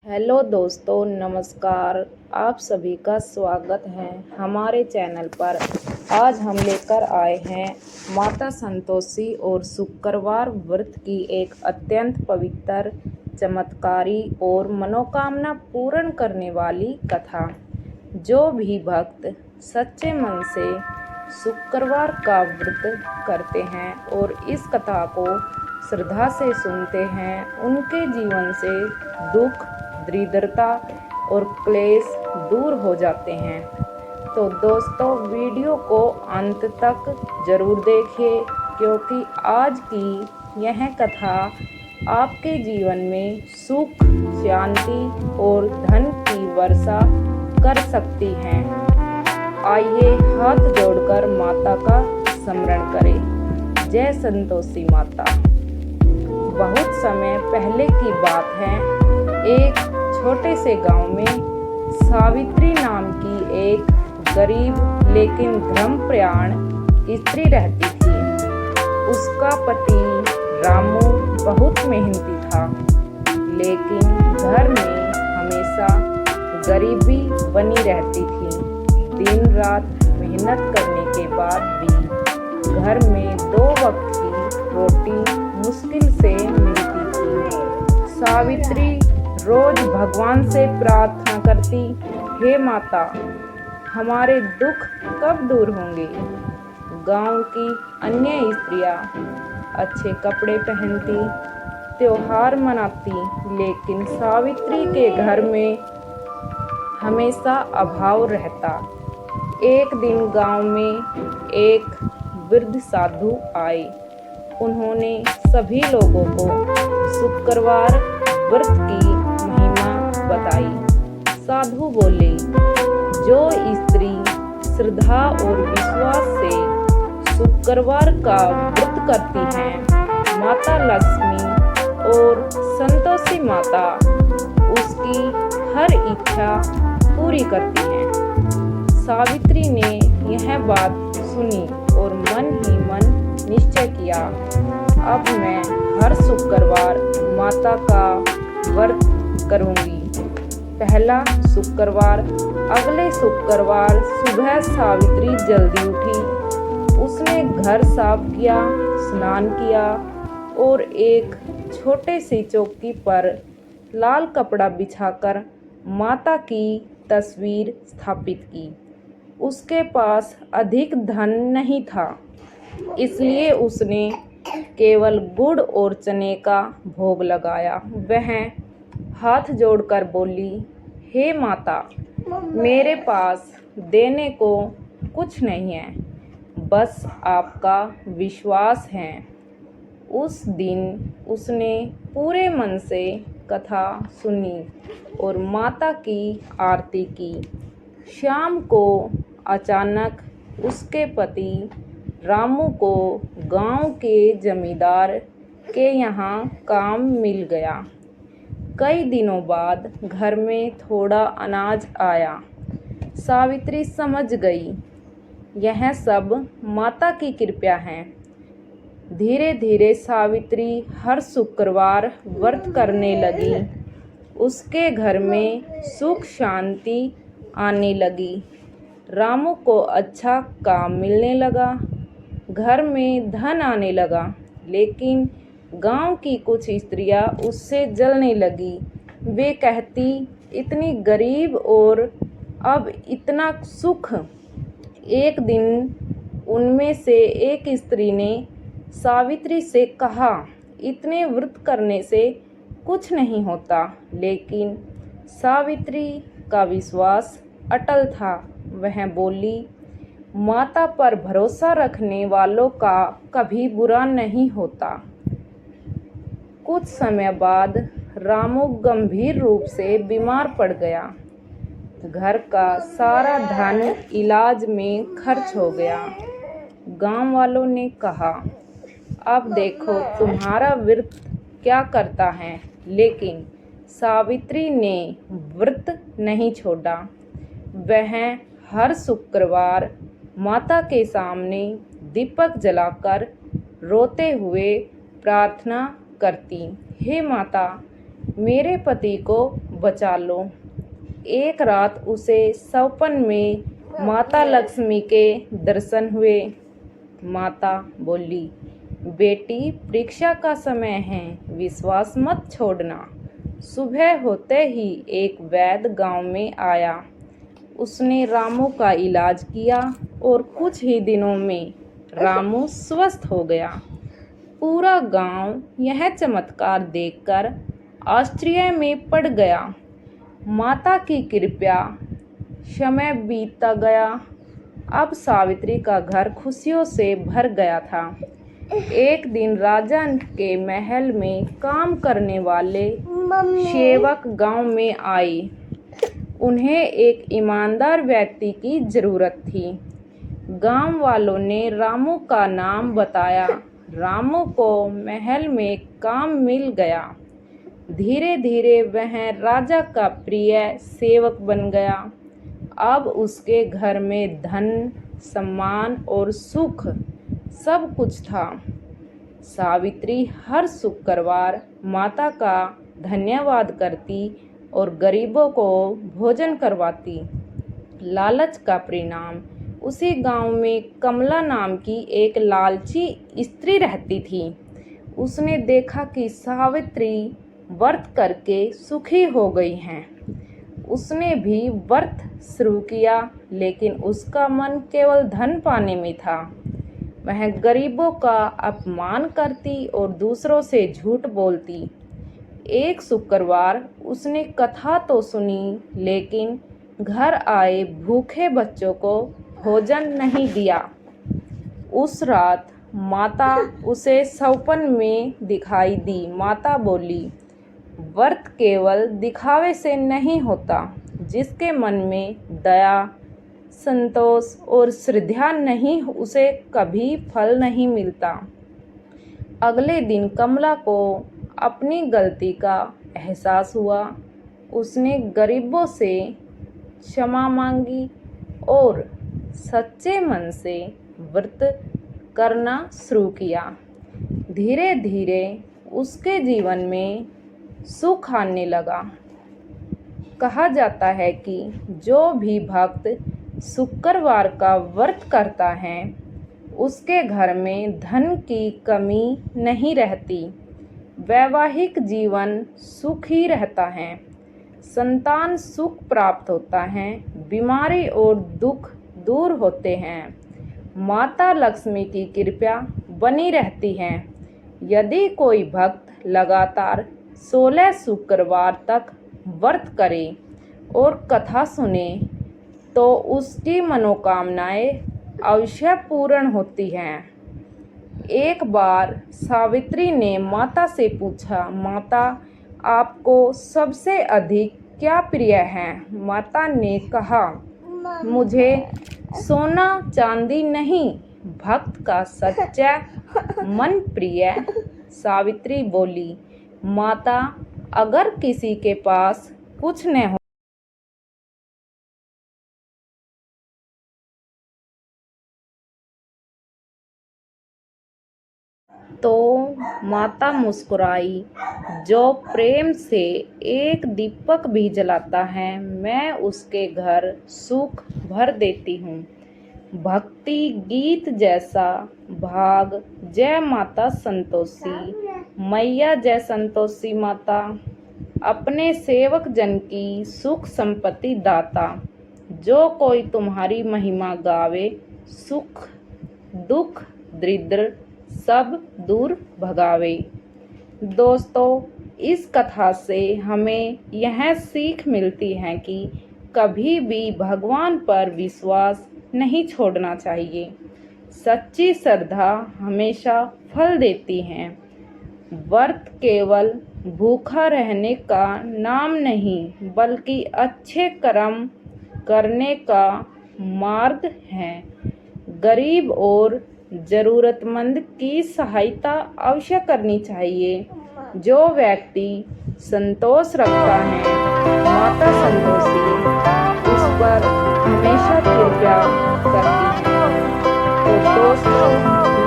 Hello दोस्तों, नमस्कार। आप सभी का स्वागत है हमारे चैनल पर। आज हम लेकर आए हैं माता संतोषी और शुक्रवार व्रत की एक अत्यंत पवित्र, चमत्कारी और मनोकामना पूर्ण करने वाली कथा। जो भी भक्त सच्चे मन से शुक्रवार का व्रत करते हैं और इस कथा को श्रद्धा से सुनते हैं, उनके जीवन से दुख, दरिद्रता और क्लेश दूर हो जाते हैं। तो दोस्तों, वीडियो को अंत तक जरूर देखिए, क्योंकि आज की यह कथा आपके जीवन में सुख, शांति और धन की वर्षा कर सकती है। आइए हाथ जोड़कर माता का स्मरण करें। जय संतोषी माता। बहुत समय पहले की बात है। एक छोटे से गांव में सावित्री नाम की एक गरीब लेकिन धर्मपरायण स्त्री रहती थी। उसका पति रामू बहुत मेहनती था, लेकिन घर में हमेशा गरीबी बनी रहती थी। दिन रात मेहनत करने के बाद भी घर में 2 वक्त की रोटी मुश्किल से मिलती थी। सावित्री रोज भगवान से प्रार्थना करती, हे माता, हमारे दुख कब दूर होंगे। गांव की अन्य स्त्रियां अच्छे कपड़े पहनती, त्योहार मनाती, लेकिन सावित्री के घर में हमेशा अभाव रहता। एक दिन गांव में एक वृद्ध साधु आए। उन्होंने सभी लोगों को शुक्रवार व्रत की महिमा बताई। साधु बोले, जो स्त्री श्रद्धा और विश्वास से शुक्रवार का व्रत करती हैं, माता लक्ष्मी और संतोषी माता उसकी हर इच्छा पूरी करती हैं। सावित्री ने यह बात सुनी और मन ही मन निश्चय किया, अब मैं हर शुक्रवार माता का व्रत करूंगी। पहला शुक्रवार। अगले शुक्रवार सुबह सावित्री जल्दी उठी। उसने घर साफ किया, स्नान किया और एक छोटे सी चौकी पर लाल कपड़ा बिछाकर माता की तस्वीर स्थापित की। उसके पास अधिक धन नहीं था, इसलिए उसने केवल गुड़ और चने का भोग लगाया। वह हाथ जोड़कर बोली, हे माता, मेरे पास देने को कुछ नहीं है, बस आपका विश्वास है। उस दिन उसने पूरे मन से कथा सुनी और माता की आरती की। शाम को अचानक उसके पति रामू को गांव के जमींदार के यहाँ काम मिल गया। कई दिनों बाद घर में थोड़ा अनाज आया। सावित्री समझ गई, यह सब माता की कृपा है। धीरे धीरे सावित्री हर शुक्रवार व्रत करने लगी। उसके घर में सुख शांति आने लगी। रामू को अच्छा काम मिलने लगा, घर में धन आने लगा, लेकिन गांव की कुछ स्त्रियां उससे जलने लगी। वे कहती, इतनी गरीब और अब इतना सुख। एक दिन उनमें से एक स्त्री ने सावित्री से कहा, इतने व्रत करने से कुछ नहीं होता, लेकिन सावित्री का विश्वास अटल था। वह बोली, माता पर भरोसा रखने वालों का कभी बुरा नहीं होता। कुछ समय बाद रामू गंभीर रूप से बीमार पड़ गया। घर का सारा धन इलाज में खर्च हो गया। गांव वालों ने कहा, अब देखो तुम्हारा व्रत क्या करता है। लेकिन सावित्री ने व्रत नहीं छोड़ा। वह हर शुक्रवार माता के सामने दीपक जलाकर रोते हुए प्रार्थना करती, हे माता, मेरे पति को बचा लो। एक रात उसे सपन में माता लक्ष्मी के दर्शन हुए। माता बोली, बेटी परीक्षा का समय है, विश्वास मत छोड़ना। सुबह होते ही एक वैद्य गांव में आया। उसने रामू का इलाज किया और कुछ ही दिनों में रामू स्वस्थ हो गया। पूरा गांव यह चमत्कार देखकर आश्चर्य में पड़ गया। माता की कृपा। समय बीतता गया। अब सावित्री का घर खुशियों से भर गया था। एक दिन राजा के महल में काम करने वाले सेवक गांव में आए। उन्हें एक ईमानदार व्यक्ति की जरूरत थी। गांव वालों ने रामू का नाम बताया। रामू को महल में काम मिल गया। धीरे धीरे वह राजा का प्रिय सेवक बन गया। अब उसके घर में धन, सम्मान और सुख सब कुछ था। सावित्री हर शुक्रवार माता का धन्यवाद करती और गरीबों को भोजन करवाती। लालच का परिणाम। उसी गांव में कमला नाम की एक लालची स्त्री रहती थी। उसने देखा कि सावित्री व्रत करके सुखी हो गई हैं। उसने भी व्रत शुरू किया, लेकिन उसका मन केवल धन पाने में था। वह गरीबों का अपमान करती और दूसरों से झूठ बोलती। एक शुक्रवार उसने कथा तो सुनी, लेकिन घर आए भूखे बच्चों को भोजन नहीं दिया। उस रात माता उसे सपन में दिखाई दी। माता बोली, व्रत केवल दिखावे से नहीं होता। जिसके मन में दया, संतोष और श्रद्धा नहीं, उसे कभी फल नहीं मिलता। अगले दिन कमला को अपनी गलती का एहसास हुआ। उसने गरीबों से क्षमा मांगी और सच्चे मन से व्रत करना शुरू किया। धीरे धीरे उसके जीवन में सुख आने लगा। कहा जाता है कि जो भी भक्त शुक्रवार का व्रत करता है, उसके घर में धन की कमी नहीं रहती। वैवाहिक जीवन सुखी रहता है। संतान सुख प्राप्त होता है। बीमारी और दुख दूर होते हैं। माता लक्ष्मी की कृपा बनी रहती है। यदि कोई भक्त लगातार 16 शुक्रवार तक व्रत करे और कथा सुने, तो उसकी मनोकामनाएं अवश्य पूर्ण होती हैं। एक बार सावित्री ने माता से पूछा, माता, आपको सबसे अधिक क्या प्रिय है? माता ने कहा, मुझे सोना चांदी नहीं, भक्त का सच्चा मन प्रिय। सावित्री बोली, माता, अगर किसी के पास कुछ न हो तो माता मुस्कुराई, जो प्रेम से एक दीपक भी जलाता है, मैं उसके घर सुख भर देती हूँ। भक्ति गीत जैसा भाग। जय माता संतोषी मैया, जय संतोषी माता। अपने सेवक जन की सुख संपत्ति दाता। जो कोई तुम्हारी महिमा गावे, सुख दुख दरिद्र सब दूर भगावे। दोस्तों, इस कथा से हमें यह सीख मिलती है कि कभी भी भगवान पर विश्वास नहीं छोड़ना चाहिए। सच्ची श्रद्धा हमेशा फल देती है। व्रत केवल भूखा रहने का नाम नहीं, बल्कि अच्छे कर्म करने का मार्ग है। गरीब और ज़रूरतमंद की सहायता अवश्य करनी चाहिए। जो व्यक्ति संतोष रखता है, माता संतोषी उस पर हमेशा कृपा करती है। तो दोस्तों,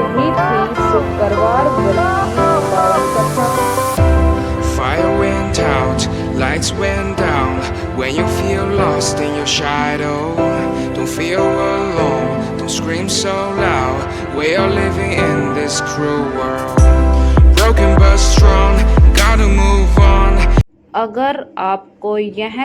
यही थी शुक्रवार व्रत की पावन कथा। Fire went out, lights went down. When you feel lost in your shadow, don't feel alone, don't scream so loud. We are living in this cruel world, broken but strong, gotta move on. अगर आपको यह